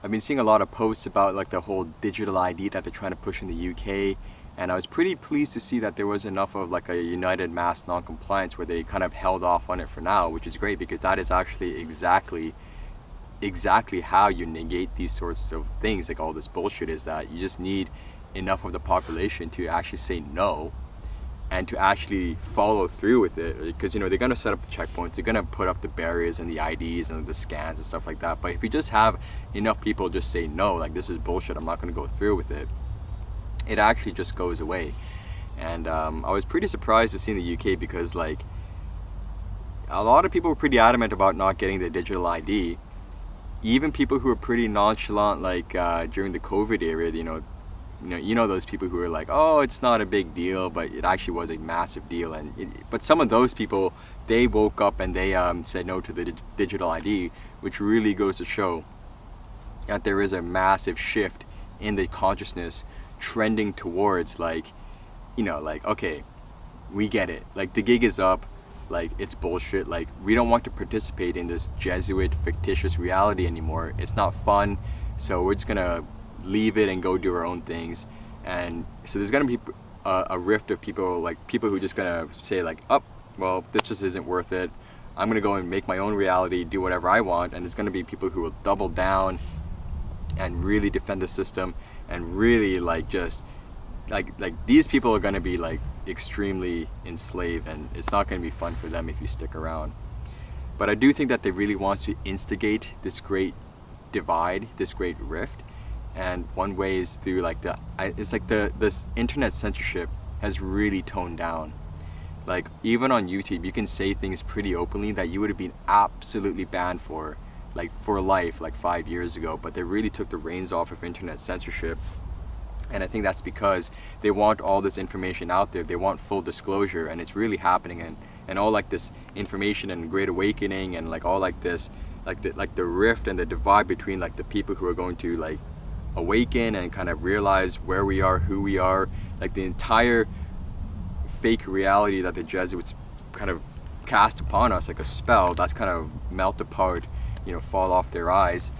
I've been seeing a lot of posts about like the whole digital ID that they're trying to push in the UK, and I was pretty pleased to see that there was enough of like a united mass non-compliance where they kind of held off on it for now, which is great because that is actually exactly how you negate these sorts of things, like all this bullshit, is that you just need enough of the population to actually say no and to actually follow through with it, because they're going to set up the checkpoints, they're going to put up the barriers and the IDs and the scans and stuff like that. But if you just have enough people just say no, like this is bullshit, I'm not going to go through with it, it actually just goes away. And I was pretty surprised to see in the UK because like a lot of people were pretty adamant about not getting the digital ID. Even people who were pretty nonchalant like during the COVID era, those people who were like, oh, it's not a big deal, but it actually was a massive deal. But some of those people, they woke up and they said no to the digital ID, which really goes to show that there is a massive shift in the consciousness trending towards like, okay, we get it. Like the gig is up, like it's bullshit. Like we don't want to participate in this Jesuit fictitious reality anymore. It's not fun, so we're just gonna leave it and go do our own things. And so there's gonna be a rift of people who are just gonna say like, oh, well, this just isn't worth it, I'm gonna go and make my own reality, do whatever I want. And there's gonna be people who will double down and really defend the system and really like just like these people are gonna be like extremely enslaved, and it's not gonna be fun for them if you stick around. But I do think that they really want to instigate this great divide, this great rift. And one way is through like this internet censorship has really toned down. Like even on YouTube, you can say things pretty openly that you would have been absolutely banned for life, like 5 years ago. But they really took the reins off of internet censorship. And I think that's because they want all this information out there. They want full disclosure, and it's really happening. And all like this information and great awakening and like all like this, like the rift and the divide between like the people who are going to like awaken and kind of realize where we are, who we are, like the entire fake reality that the Jesuits kind of cast upon us like a spell, that's kind of melt apart, fall off their eyes,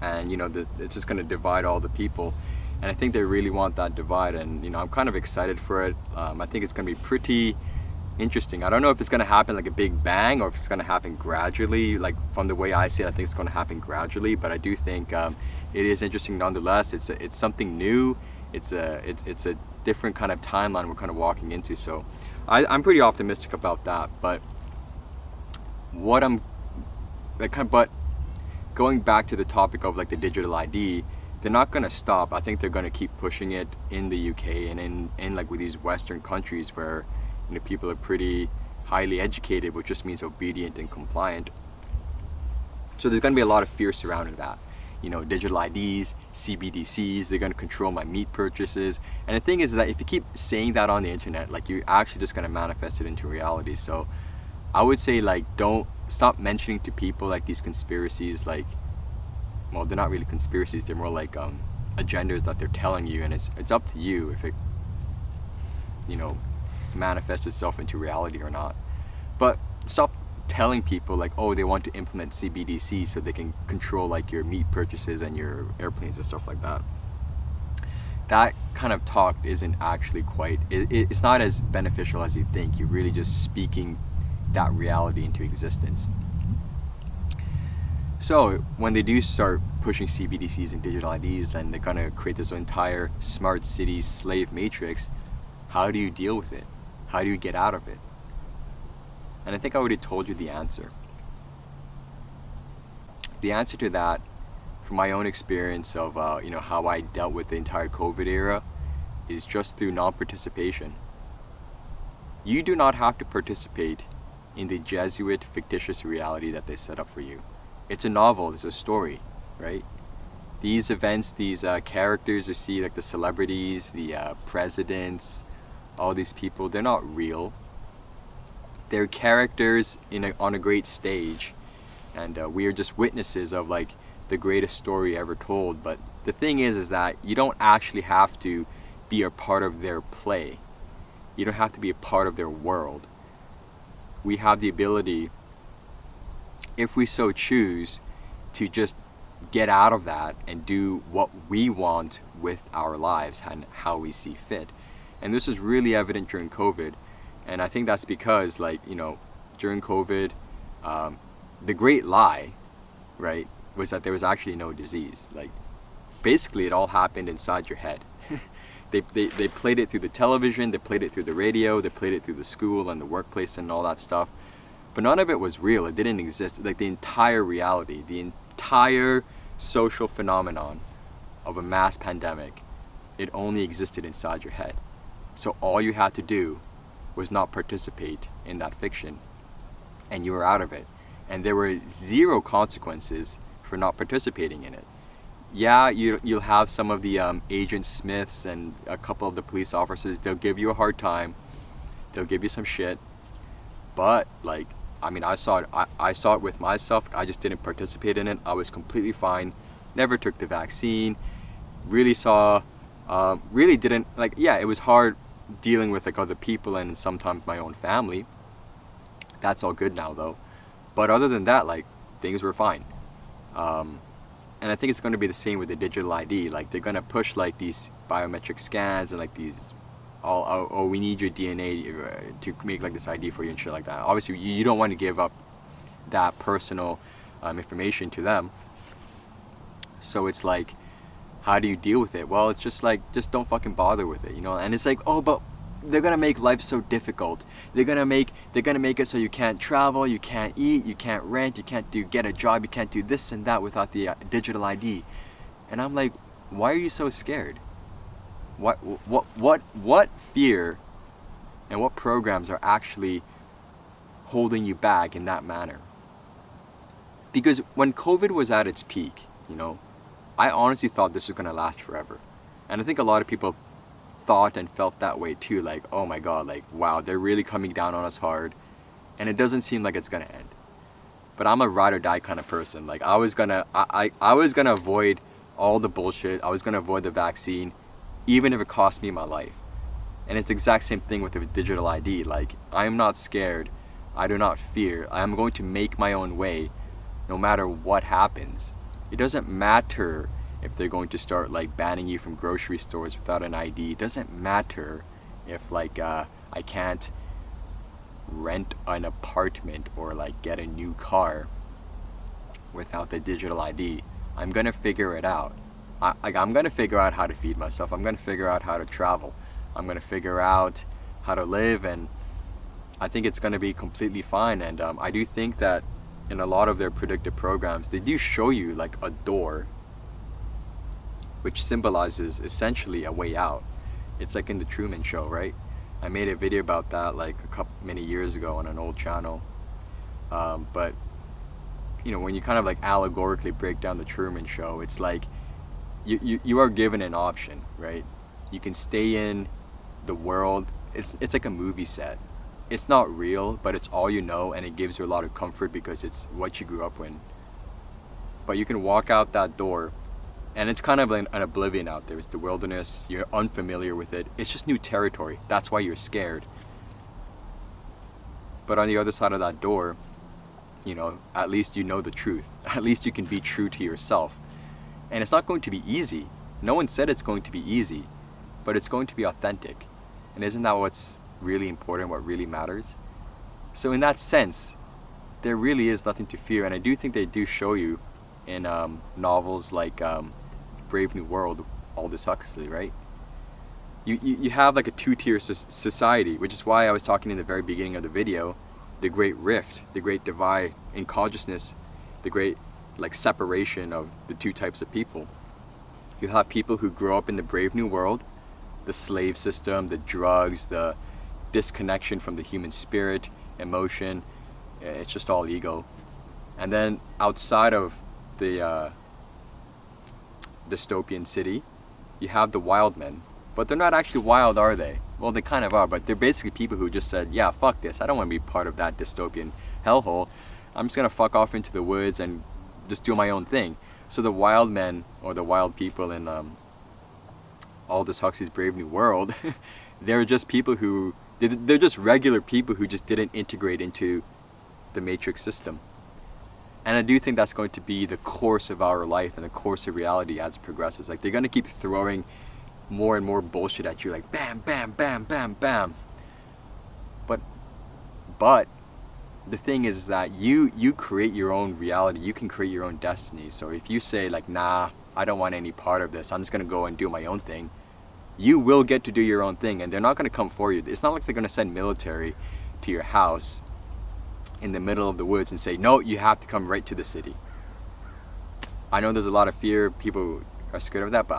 and it's just going to divide all the people. And I think they really want that divide, and I'm kind of excited for it. I think it's going to be pretty interesting. I don't know if it's going to happen like a big bang or if it's going to happen gradually. Like from the way I see it, I think it's going to happen gradually, but I do think it is interesting nonetheless. It's something new. It's a different kind of timeline we're kind of walking into. So I'm pretty optimistic about that. But but going back to the topic of like the digital ID, they're not going to stop. I think they're going to keep pushing it in the UK and in like with these Western countries where people are pretty highly educated, which just means obedient and compliant. So there's going to be a lot of fear surrounding that. Digital IDs, CBDCs, they're going to control my meat purchases. And the thing is that if you keep saying that on the internet, like you're actually just going to manifest it into reality. So I would say like don't stop mentioning to people like these conspiracies, like, well, they're not really conspiracies, they're more like agendas that they're telling you, and it's up to you if it manifests itself into reality or not. But stop telling people like, oh, they want to implement CBDC so they can control like your meat purchases and your airplanes and stuff like that. That kind of talk isn't actually it's not as beneficial as you think. You're really just speaking that reality into existence. So when they do start pushing CBDCs and digital IDs, then they're going to create this entire smart city slave matrix. How do you deal with it? How do you get out of it? And I think I already told you the answer. The answer to that, from my own experience of how I dealt with the entire COVID era, is just through non-participation. You do not have to participate in the Jesuit fictitious reality that they set up for you. It's a novel, it's a story, right? These events, these characters you see, like the celebrities, the presidents, all these people, they're not real. They're characters on a great stage, and we are just witnesses of like the greatest story ever told. But the thing is that you don't actually have to be a part of their play. You don't have to be a part of their world. We have the ability, if we so choose, to just get out of that and do what we want with our lives and how we see fit. And this is really evident during COVID. And I think that's because, like, you know, during COVID, the great lie, right, was that there was actually no disease. Like, basically it all happened inside your head. They played it through the television, they played it through the radio, they played it through the school and the workplace and all that stuff. But none of it was real. It didn't exist. Like, the entire reality, the entire social phenomenon of a mass pandemic, it only existed inside your head. So all you had to do was not participate in that fiction, and you were out of it. And there were zero consequences for not participating in it. Yeah, you'll have some of the Agent Smiths and a couple of the police officers, they'll give you a hard time, they'll give you some shit, but, like, I mean, I saw it with myself. I just didn't participate in it. I was completely fine, never took the vaccine, really didn't, like, yeah, it was hard dealing with, like, other people and sometimes my own family. That's all good now, though. But other than that, like, things were fine. And I think it's going to be the same with the digital ID. Like, they're going to push, like, these biometric scans and, like, these, we need your DNA to make, like, this ID for you and shit like that. Obviously, you don't want to give up that personal information to them. So it's like, how do you deal with it? Well, it's just like, just don't fucking bother with it, you know? And it's like, oh, but they're gonna make life so difficult. They're gonna make it so you can't travel, you can't eat, you can't rent, you can't get a job, you can't do this and that without the digital ID. And I'm like, why are you so scared? What fear and what programs are actually holding you back in that manner? Because when COVID was at its peak, you know, I honestly thought this was gonna last forever. And I think a lot of people thought and felt that way too, like, oh my god, like, wow, they're really coming down on us hard, and it doesn't seem like it's gonna end. But I'm a ride or die kind of person. Like, I was gonna avoid all the bullshit. I was gonna avoid the vaccine, even if it cost me my life. And it's the exact same thing with the digital ID. Like, I am not scared, I do not fear. I am going to make my own way no matter what happens. It doesn't matter if they're going to start, like, banning you from grocery stores without an ID. It doesn't matter if, like, I can't rent an apartment or, like, get a new car without the digital ID. I'm gonna figure it out. I'm gonna figure out how to feed myself. I'm gonna figure out how to travel. I'm gonna figure out how to live, and I think it's gonna be completely fine. And I do think that in a lot of their predictive programs, they do show you, like, a door which symbolizes essentially a way out. It's like in the Truman Show, right? I made a video about that, like, many years ago on an old channel. But you know, when you kind of, like, allegorically break down the Truman Show, it's like you are given an option, right? You can stay in the world. It's like a movie set. It's not real, but it's all you know, and it gives you a lot of comfort because it's what you grew up in. But you can walk out that door, and it's kind of like an oblivion out there. It's the wilderness. You're unfamiliar with it. It's just new territory. That's why you're scared. But on the other side of that door, you know, at least you know the truth. At least you can be true to yourself. And it's not going to be easy. No one said it's going to be easy, but it's going to be authentic. And isn't that what's really important, what really matters? So in that sense, there really is nothing to fear. And I do think they do show you in novels like Brave New World, Aldous Huxley, right? You have, like, a two-tier society, which is why I was talking in the very beginning of the video, the great rift, the great divide in consciousness, the great, like, separation of the two types of people. You have people who grow up in the Brave New World, the slave system, the drugs, the disconnection from the human spirit, emotion, it's just all ego. And then outside of the dystopian city, you have the wild men. But they're not actually wild, are they? Well, they kind of are, but they're basically people who just said, yeah, fuck this, I don't want to be part of that dystopian hellhole. I'm just gonna fuck off into the woods and just do my own thing. So the wild men, or the wild people in Aldous Huxley's Brave New World, they're just people who, they're just regular people who just didn't integrate into the matrix system. And I do think that's going to be the course of our life and the course of reality as it progresses. Like, they're going to keep throwing more and more bullshit at you, like bam, bam, bam, bam, bam. But the thing is that you create your own reality. You can create your own destiny. So if you say like, nah, I don't want any part of this, I'm just going to go and do my own thing, you will get to do your own thing, and they're not going to come for you. It's not like they're going to send military to your house in the middle of the woods and say, no, you have to come right to the city. I know there's a lot of fear. People are scared of that, but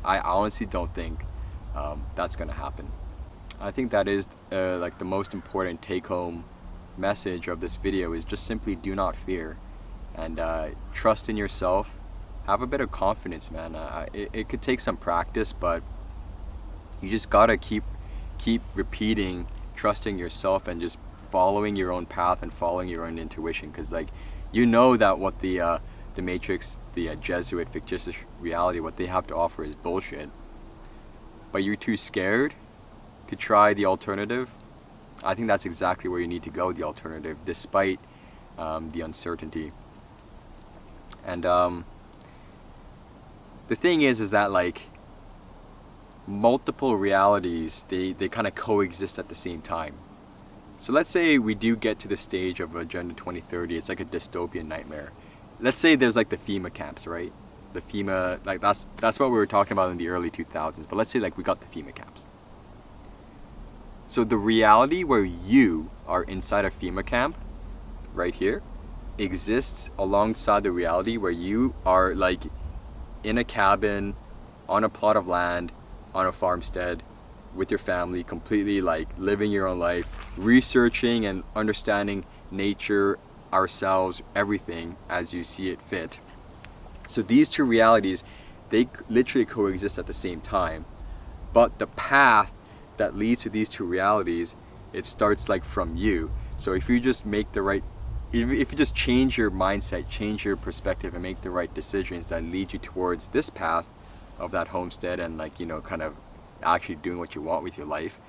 I honestly don't think that's going to happen. I think that is like the most important take-home message of this video, is just simply do not fear, and trust in yourself. Have a bit of confidence, man. It could take some practice, but you just gotta keep repeating, trusting yourself, and just following your own path and following your own intuition. Because like, you know that what the Matrix, the Jesuit fictitious reality, what they have to offer is bullshit, but you're too scared to try the alternative. I think that's exactly where you need to go, the alternative, despite the uncertainty. And the thing is that like, multiple realities, they kind of coexist at the same time. So let's say we do get to the stage of Agenda 2030, it's like a dystopian nightmare. Let's say there's like the FEMA camps, right? The FEMA, like that's what we were talking about in the early 2000s, but let's say like we got the FEMA camps. So the reality where you are inside a FEMA camp, right here, exists alongside the reality where you are like in a cabin, on a plot of land, on a farmstead, with your family, completely like living your own life, researching and understanding nature, ourselves, everything as you see it fit. So these two realities, they literally coexist at the same time, but the path that leads to these two realities, it starts like from you. So if you just make the right, if you just change your mindset, change your perspective, and make the right decisions that lead you towards this path of that homestead, and like, you know, kind of actually doing what you want with your life,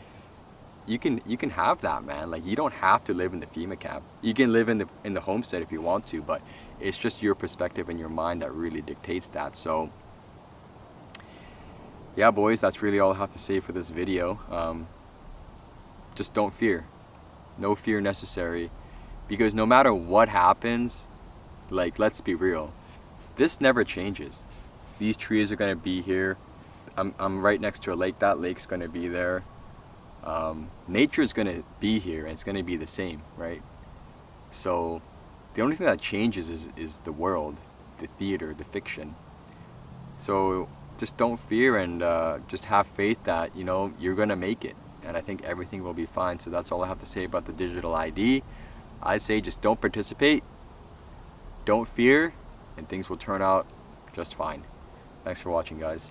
you can have that, man. Like, you don't have to live in the FEMA camp. You can live in the homestead if you want to, but it's just your perspective and your mind that really dictates that. So yeah, boys, that's really all I have to say for this video. Just don't fear. No fear necessary, because no matter what happens, like, let's be real, this never changes. These trees are going to be here. I'm right next to a lake. That lake's going to be there. Nature's going to be here, and it's going to be the same, right? So the only thing that changes is the world, the theater, the fiction. So just don't fear, and just have faith that, you know, you're going to make it. And I think everything will be fine. So that's all I have to say about the digital ID. I'd say just don't participate, don't fear, and things will turn out just fine. Thanks for watching, guys.